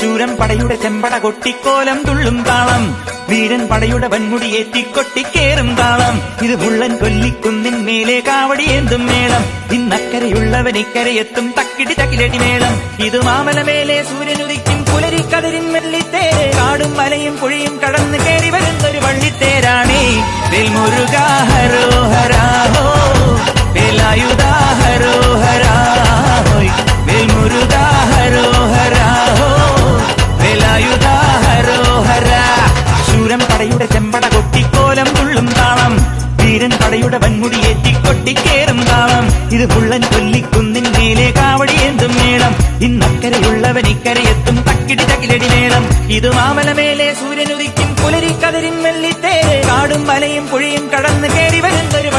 ശൂരൻ പടയുടെ ചെമ്പട കൊട്ടിക്കോലം തുള്ളും താളം, വീരൻ പടയുടെ വൻമുടിയേറ്റിക്കൊട്ടിക്കേറും താളം. ഇത് മുള്ളൻ കൊല്ലിക്കുന്നിൻ മേലെ കാവടിയേന്തും മേളം, ഇന്നക്കരയുള്ളവൻ ഇക്കരയെത്തും തക്കിടി തകിലടി മേളം. ഇത് മാമലമേലെ സൂര്യനുദിക്കും പുലരിക്കതിരിൻ മെല്ലിത്തേര്, കാടും മലയും പുഴയും കടന്ന് കയറി വരുന്നൊരു വള്ളിത്തേരാണേ. വേൽമുരുകാ ഹരോഹരാ ഹോ, വേലായുധാ ഹരോഹരാ ഹോയ്, വേൽമുരുകാ ഹരോഹരാ ഹോ, വേലായുധാ ഹരോഹരാ. ശൂരൻ പടയുടെ ചെമ്പട കൊട്ടിക്കോലം തുള്ളും താളം, വീരൻ പടയുടെ വൻമുടിയേറ്റിക്കൊട്ടിക്കേറും താളം. ഇത് മുള്ളൻ കൊല്ലിക്കുന്നിൻ മേലെ കാവടിയേന്തും മേളം, ഇന്നക്കരയുള്ളവൻ ഇക്കരയെത്തും തക്കിടി തകിലടി മേളം. ഇത് മാമലമേലെ സൂര്യനുദിക്കും പുലരിക്കതിരിൻ മെല്ലിത്തേര്, കാടും മലയും പുഴയും കടന്ന് കയറി വരുന്നൊരു